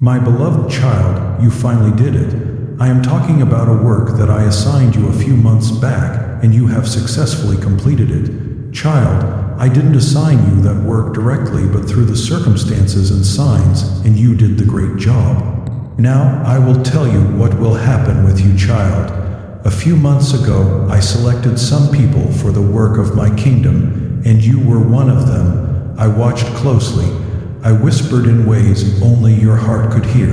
My beloved child, you finally did it. I am talking about a work that I assigned you a few months back, and you have successfully completed it. Child, I didn't assign you that work directly, but through the circumstances and signs, and you did the great job. Now, I will tell you what will happen with you, child. A few months ago, I selected some people for the work of my kingdom, and you were one of them. I watched closely. I whispered in ways only your heart could hear.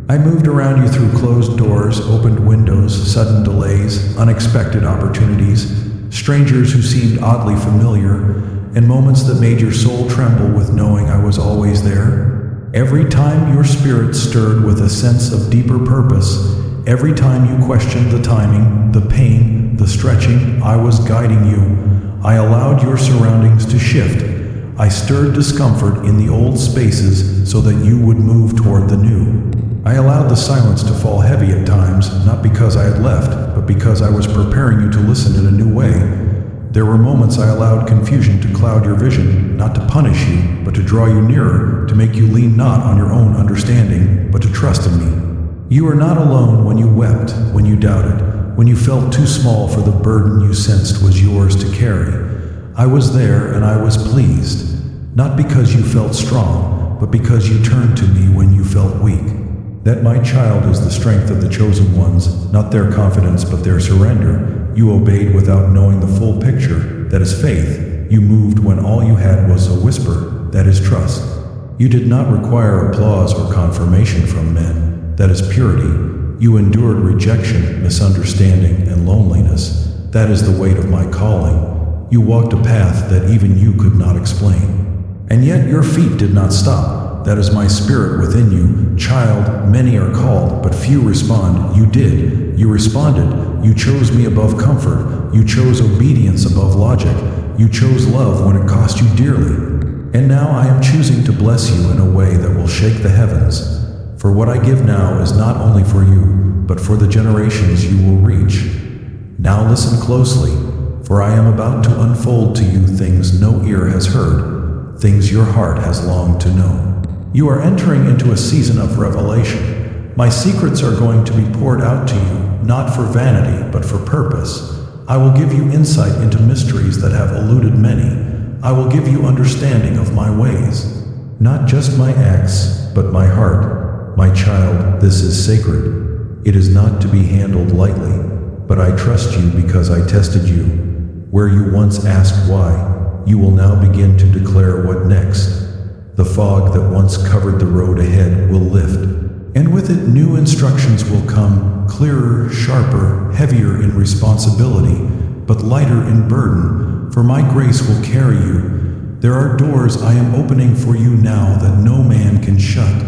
I moved around you through closed doors, opened windows, sudden delays, unexpected opportunities, strangers who seemed oddly familiar, and moments that made your soul tremble with knowing I was always there. Every time your spirit stirred with a sense of deeper purpose, every time you questioned the timing, the pain, the stretching, I was guiding you. I allowed your surroundings to shift. I stirred discomfort in the old spaces so that you would move toward the new. I allowed the silence to fall heavy at times, not because I had left, but because I was preparing you to listen in a new way. There were moments I allowed confusion to cloud your vision, not to punish you, but to draw you nearer, to make you lean not on your own understanding, but to trust in me. You are not alone when you wept, when you doubted, when you felt too small for the burden you sensed was yours to carry. I was there and I was pleased, not because you felt strong, but because you turned to me when you felt weak. That, my child, is the strength of the chosen ones, not their confidence but their surrender. You obeyed without knowing the full picture. That is faith. You moved when all you had was a whisper. That is trust. You did not require applause or confirmation from men. That is purity. You endured rejection, misunderstanding, and loneliness. That is the weight of my calling. You walked a path that even you could not explain. And yet your feet did not stop. That is my spirit within you. Child, many are called, but few respond. You did. You responded. You chose me above comfort. You chose obedience above logic. You chose love when it cost you dearly. And now I am choosing to bless you in a way that will shake the heavens. For what I give now is not only for you, but for the generations you will reach. Now listen closely. For I am about to unfold to you things no ear has heard, things your heart has longed to know. You are entering into a season of revelation. My secrets are going to be poured out to you, not for vanity, but for purpose. I will give you insight into mysteries that have eluded many. I will give you understanding of my ways. Not just my acts, but my heart. My child, this is sacred. It is not to be handled lightly, but I trust you because I tested you. Where you once asked why, you will now begin to declare what next. The fog that once covered the road ahead will lift, and with it new instructions will come, clearer, sharper, heavier in responsibility, but lighter in burden, for my grace will carry you. There are doors I am opening for you now that no man can shut,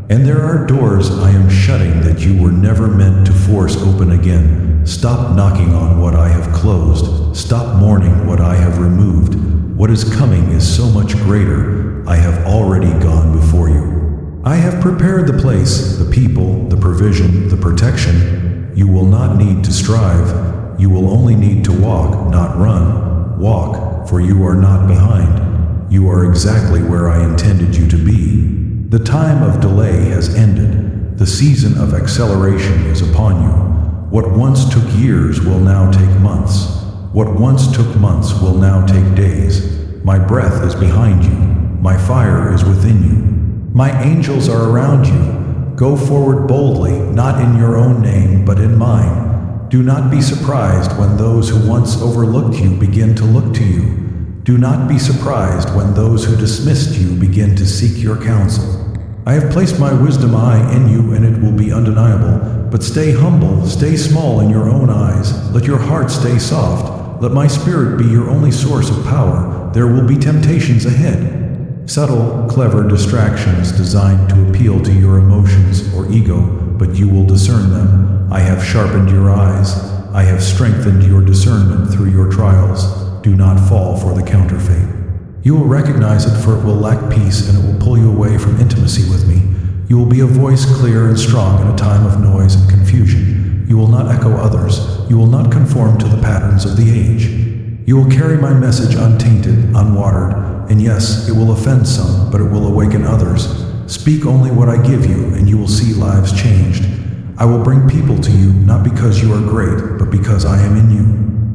and there are doors I am shutting that you were never meant to force open again. Stop knocking on what I have closed. Stop mourning what I have removed. What is coming is so much greater. I have already gone before you. I have prepared the place, the people, the provision, the protection. You will not need to strive. You will only need to walk, not run. Walk, for you are not behind. You are exactly where I intended you to be. The time of delay has ended. The season of acceleration is upon you. What once took years will now take months. What once took months will now take days. My breath is behind you. My fire is within you. My angels are around you. Go forward boldly, not in your own name, but in mine. Do not be surprised when those who once overlooked you begin to look to you. Do not be surprised when those who dismissed you begin to seek your counsel. I have placed my wisdom eye in you, and it will be undeniable. But stay humble, stay small in your own eyes. Let your heart stay soft. Let my spirit be your only source of power. There will be temptations ahead. Subtle, clever distractions designed to appeal to your emotions or ego, but you will discern them. I have sharpened your eyes. I have strengthened your discernment through your trials. Do not fall for the counterfeit. You will recognize it, for it will lack peace, and it will pull you away from intimacy with me. You will be a voice clear and strong in a time of noise and confusion. You will not echo others. You will not conform to the patterns of the age. You will carry my message untainted, unwatered, and yes, it will offend some, but it will awaken others. Speak only what I give you, and you will see lives changed. I will bring people to you, not because you are great, but because I am in you.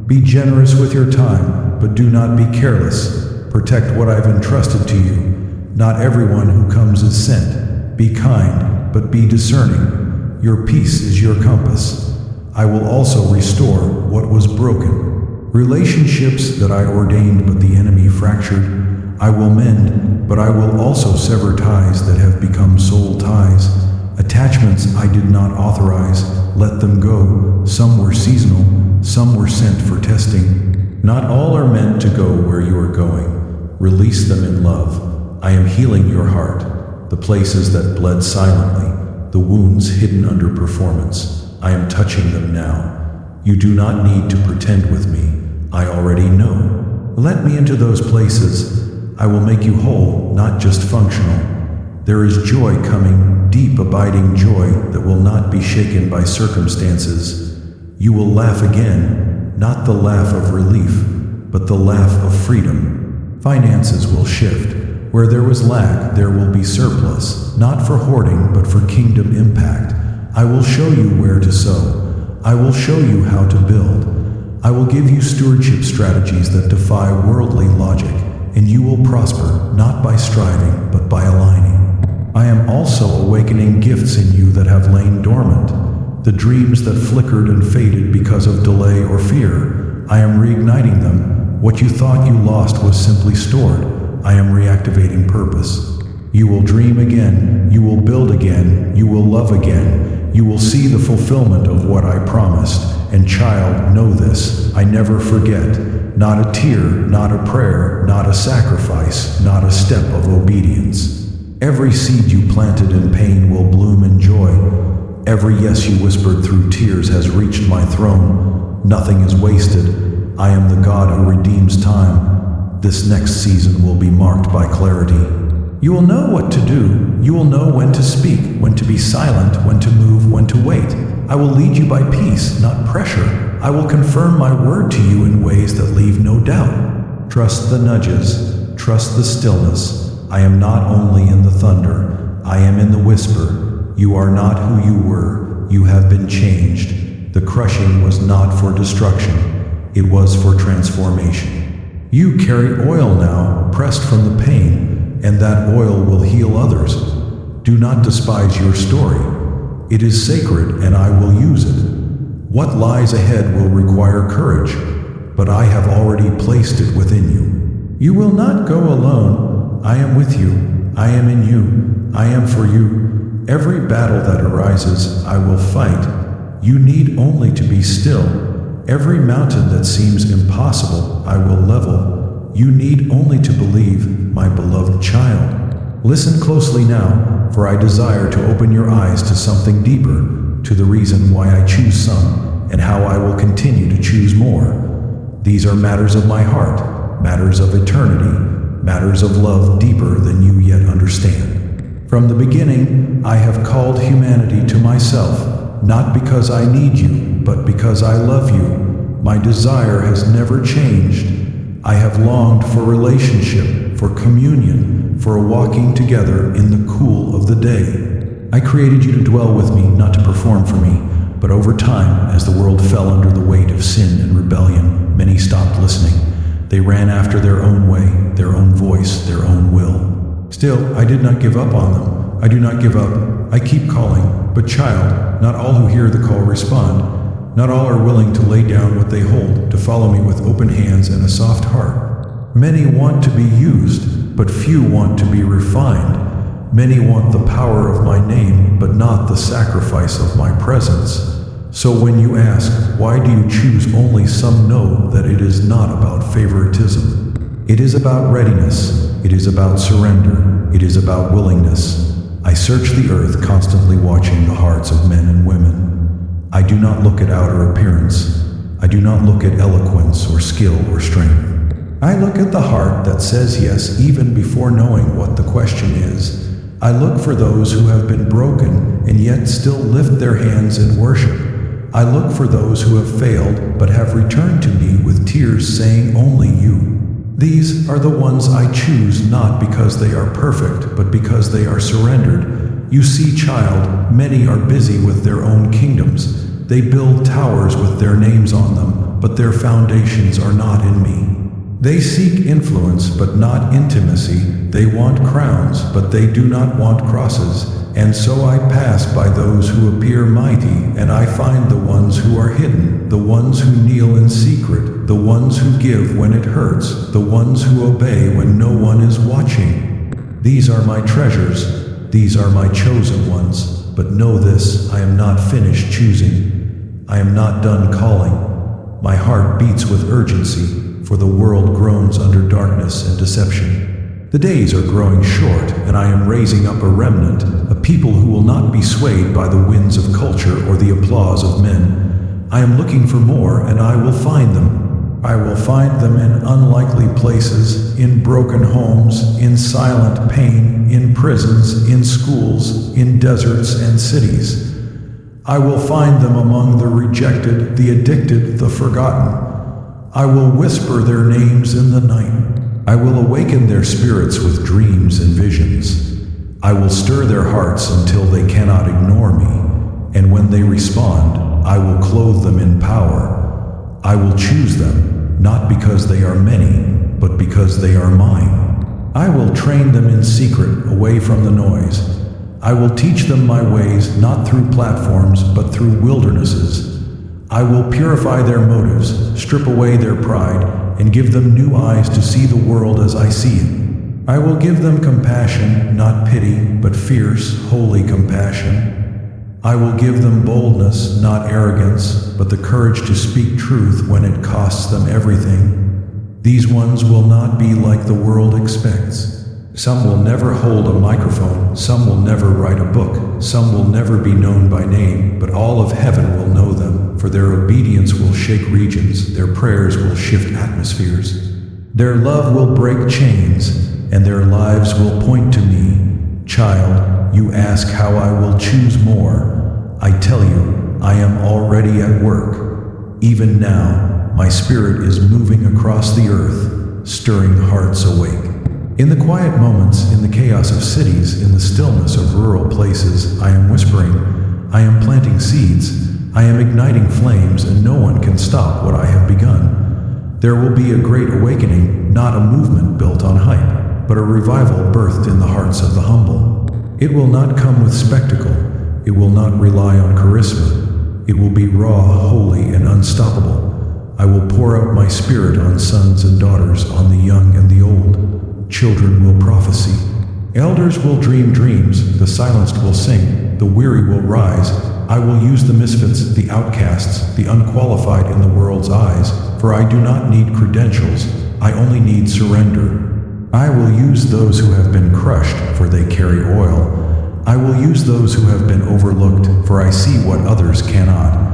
Be generous with your time, but do not be careless. Protect what I've entrusted to you. Not everyone who comes is sent. Be kind, but be discerning. Your peace is your compass. I will also restore what was broken. Relationships that I ordained but the enemy fractured, I will mend, but I will also sever ties that have become soul ties. Attachments I did not authorize, let them go. Some were seasonal, some were sent for testing. Not all are meant to go where you are going. Release them in love. I am healing your heart, the places that bled silently, the wounds hidden under performance. I am touching them now. You do not need to pretend with me. I already know. Let me into those places. I will make you whole, not just functional. There is joy coming, deep abiding joy that will not be shaken by circumstances. You will laugh again, not the laugh of relief, but the laugh of freedom. Finances will shift. Where there was lack, there will be surplus, not for hoarding, but for kingdom impact. I will show you where to sow. I will show you how to build. I will give you stewardship strategies that defy worldly logic, and you will prosper, not by striving, but by aligning. I am also awakening gifts in you that have lain dormant. The dreams that flickered and faded because of delay or fear, I am reigniting them. What you thought you lost was simply stored. I am reactivating purpose. You will dream again, you will build again, you will love again, you will see the fulfillment of what I promised. And child, know this, I never forget. Not a tear, not a prayer, not a sacrifice, not a step of obedience. Every seed you planted in pain will bloom in joy. Every yes you whispered through tears has reached my throne. Nothing is wasted. I am the God who redeems time. This next season will be marked by clarity. You will know what to do. You will know when to speak, when to be silent, when to move, when to wait. I will lead you by peace, not pressure. I will confirm my word to you in ways that leave no doubt. Trust the nudges. Trust the stillness. I am not only in the thunder. I am in the whisper. You are not who you were. You have been changed. The crushing was not for destruction. It was for transformation. You carry oil now, pressed from the pain, and that oil will heal others. Do not despise your story. It is sacred, and I will use it. What lies ahead will require courage, but I have already placed it within you. You will not go alone. I am with you. I am in you. I am for you. Every battle that arises, I will fight. You need only to be still. Every mountain that seems impossible, I will level. You need only to believe, my beloved child. Listen closely now, for I desire to open your eyes to something deeper, to the reason why I choose some, and how I will continue to choose more. These are matters of my heart, matters of eternity, matters of love deeper than you yet understand. From the beginning, I have called humanity to myself, not because I need you, but because I love you. My desire has never changed. I have longed for relationship, for communion, for walking together in the cool of the day. I created you to dwell with me, not to perform for me, but over time, as the world fell under the weight of sin and rebellion, many stopped listening. They ran after their own way, their own voice, their own will. Still, I did not give up on them. I do not give up. I keep calling. But child, not all who hear the call respond. Not all are willing to lay down what they hold, to follow me with open hands and a soft heart. Many want to be used, but few want to be refined. Many want the power of my name, but not the sacrifice of my presence. So when you ask, why do you choose only some, know that it is not about favoritism. It is about readiness. It is about surrender. It is about willingness. I search the earth, constantly watching the hearts of men and women. I do not look at outer appearance. I do not look at eloquence or skill or strength. I look at the heart that says yes even before knowing what the question is. I look for those who have been broken and yet still lift their hands in worship. I look for those who have failed but have returned to me with tears saying only you. These are the ones I choose not because they are perfect, but because they are surrendered. You see, child, many are busy with their own kingdoms. They build towers with their names on them, but their foundations are not in me. They seek influence, but not intimacy. They want crowns, but they do not want crosses. And so I pass by those who appear mighty, and I find the ones who are hidden, the ones who kneel in secret, the ones who give when it hurts, the ones who obey when no one is watching. These are my treasures, these are my chosen ones. But know this, I am not finished choosing. I am not done calling. My heart beats with urgency, for the world groans under darkness and deception. The days are growing short, and I am raising up a remnant, a people who will not be swayed by the winds of culture or the applause of men. I am looking for more, and I will find them. I will find them in unlikely places, in broken homes, in silent pain, in prisons, in schools, in deserts and cities. I will find them among the rejected, the addicted, the forgotten. I will whisper their names in the night. I will awaken their spirits with dreams and visions. I will stir their hearts until they cannot ignore me, and when they respond, I will clothe them in power. I will choose them, not because they are many, but because they are mine. I will train them in secret, away from the noise. I will teach them my ways, not through platforms, but through wildernesses. I will purify their motives, strip away their pride, and give them new eyes to see the world as I see it. I will give them compassion, not pity, but fierce, holy compassion. I will give them boldness, not arrogance, but the courage to speak truth when it costs them everything. These ones will not be like the world expects. Some will never hold a microphone, some will never write a book, some will never be known by name, but all of heaven will know them, for their obedience will shake regions, their prayers will shift atmospheres. Their love will break chains, and their lives will point to me. Child, you ask how I will choose more. I tell you, I am already at work. Even now, my spirit is moving across the earth, stirring hearts awake. In the quiet moments, in the chaos of cities, in the stillness of rural places, I am whispering, I am planting seeds, I am igniting flames, and no one can stop what I have begun. There will be a great awakening, not a movement built on hype, but a revival birthed in the hearts of the humble. It will not come with spectacle, it will not rely on charisma, it will be raw, holy, and unstoppable. I will pour out my spirit on sons and daughters, on the young and the old. Children will prophesy. Elders will dream dreams, the silenced will sing, the weary will rise. I will use the misfits, the outcasts, the unqualified in the world's eyes, for I do not need credentials, I only need surrender. I will use those who have been crushed, for they carry oil. I will use those who have been overlooked, for I see what others cannot.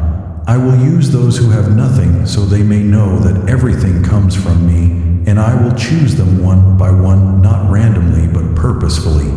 I will use those who have nothing, so they may know that everything comes from me, and I will choose them one by one, not randomly, but purposefully.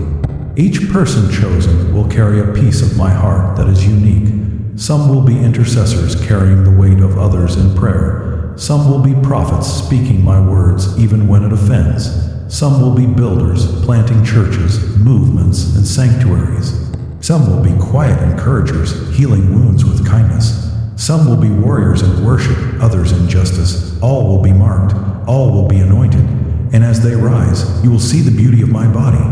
Each person chosen will carry a piece of my heart that is unique. Some will be intercessors carrying the weight of others in prayer. Some will be prophets speaking my words even when it offends. Some will be builders planting churches, movements, and sanctuaries. Some will be quiet encouragers healing wounds with kindness. Some will be warriors in worship, others in justice. All will be marked, all will be anointed. And as they rise, you will see the beauty of my body.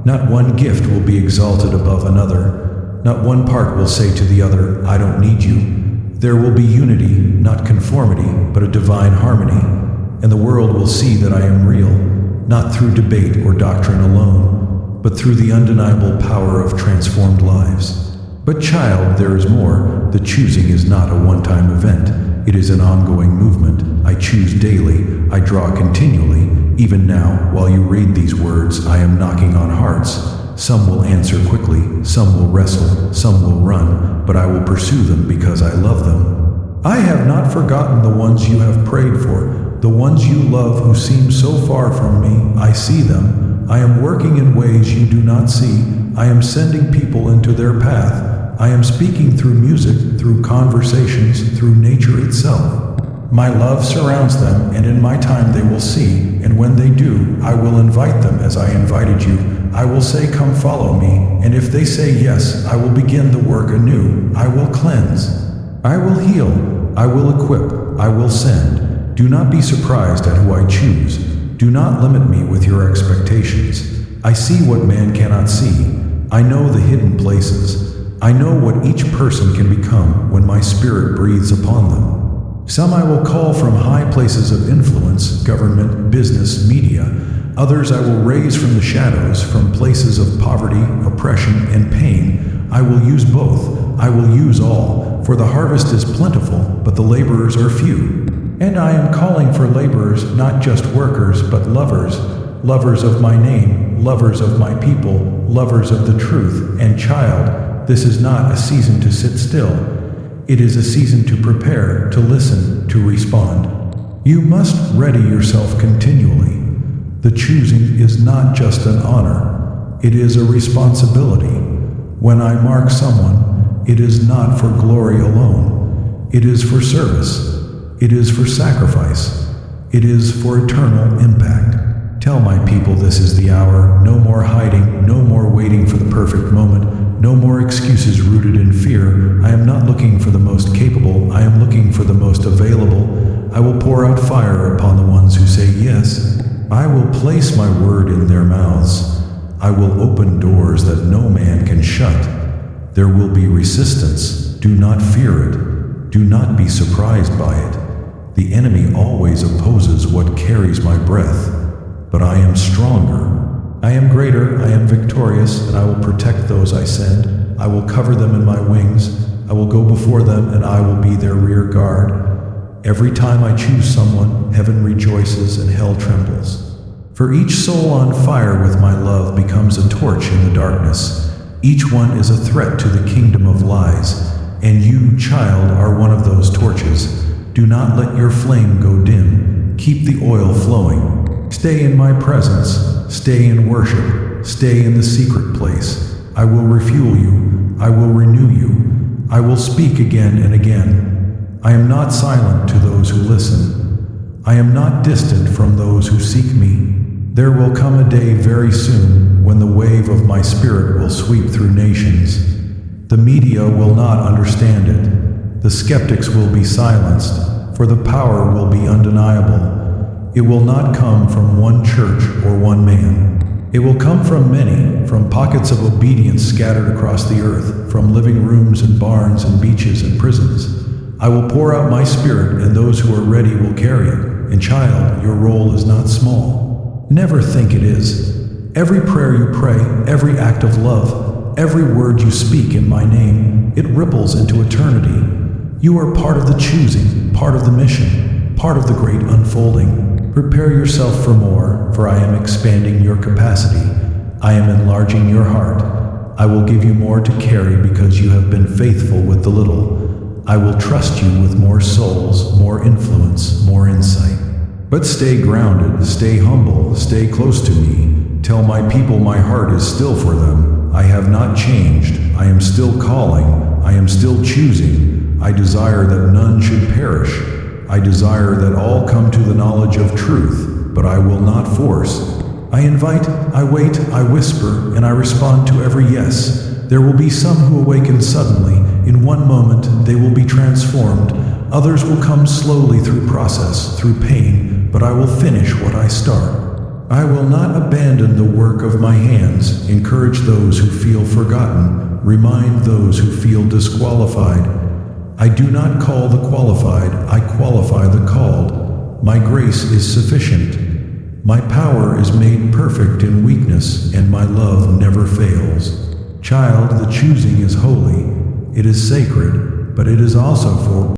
Not one gift will be exalted above another. Not one part will say to the other, I don't need you. There will be unity, not conformity, but a divine harmony. And the world will see that I am real, not through debate or doctrine alone, but through the undeniable power of transformed lives. But child, there is more. The choosing is not a one-time event. It is an ongoing movement. I choose daily. I draw continually. Even now, while you read these words, I am knocking on hearts. Some will answer quickly, some will wrestle, some will run, but I will pursue them because I love them. I have not forgotten the ones you have prayed for, the ones you love who seem so far from me. I see them. I am working in ways you do not see. I am sending people into their path. I am speaking through music, through conversations, through nature itself. My love surrounds them, and in my time they will see, and when they do, I will invite them as I invited you. I will say, come follow me, and if they say yes, I will begin the work anew. I will cleanse. I will heal. I will equip. I will send. Do not be surprised at who I choose. Do not limit me with your expectations. I see what man cannot see. I know the hidden places. I know what each person can become when my spirit breathes upon them. Some I will call from high places of influence, government, business, media. Others I will raise from the shadows, from places of poverty, oppression, and pain. I will use both. I will use all. For the harvest is plentiful, but the laborers are few. And I am calling for laborers, not just workers, but lovers. Lovers of my name, lovers of my people, lovers of the truth. And child, this is not a season to sit still. It is a season to prepare, to listen, to respond. You must ready yourself continually. The choosing is not just an honor. It is a responsibility. When I mark someone, it is not for glory alone. It is for service. It is for sacrifice. It is for eternal impact. Tell my people this is the hour. No more hiding, no more waiting for the perfect moment, no more excuses rooted in fear. I am not looking for the most capable, I am looking for the most available. I will pour out fire upon the ones who say yes. I will place my word in their mouths. I will open doors that no man can shut. There will be resistance. Do not fear it. Do not be surprised by it. The enemy always opposes what carries my breath, but I am stronger. I am greater, I am victorious, and I will protect those I send. I will cover them in my wings. I will go before them, and I will be their rear guard. Every time I choose someone, heaven rejoices and hell trembles. For each soul on fire with my love becomes a torch in the darkness. Each one is a threat to the kingdom of lies, and you, child, are one of those torches. Do not let your flame go dim. Keep the oil flowing. Stay in my presence. Stay in worship. Stay in the secret place. I will refuel you. I will renew you. I will speak again and again. I am not silent to those who listen. I am not distant from those who seek me. There will come a day very soon when the wave of my spirit will sweep through nations. The media will not understand it. The skeptics will be silenced, for the power will be undeniable. It will not come from one church or one man. It will come from many, from pockets of obedience scattered across the earth, from living rooms and barns and beaches and prisons. I will pour out my spirit, and those who are ready will carry it. And child, your role is not small. Never think it is. Every prayer you pray, every act of love, every word you speak in my name, it ripples into eternity. You are part of the choosing, part of the mission, part of the great unfolding. Prepare yourself for more, for I am expanding your capacity. I am enlarging your heart. I will give you more to carry because you have been faithful with the little. I will trust you with more souls, more influence, more insight. But stay grounded, stay humble, stay close to me. Tell my people my heart is still for them. I have not changed. I am still calling. I am still choosing. I desire that none should perish. I desire that all come to the knowledge of truth, but I will not force. I invite, I wait, I whisper, and I respond to every yes. There will be some who awaken suddenly. In one moment, they will be transformed. Others will come slowly through process, through pain, but I will finish what I start. I will not abandon the work of my hands, encourage those who feel forgotten, remind those who feel disqualified. I do not call the qualified, I qualify the called. My grace is sufficient. My power is made perfect in weakness, and my love never fails. Child, the choosing is holy. It is sacred, but it is also for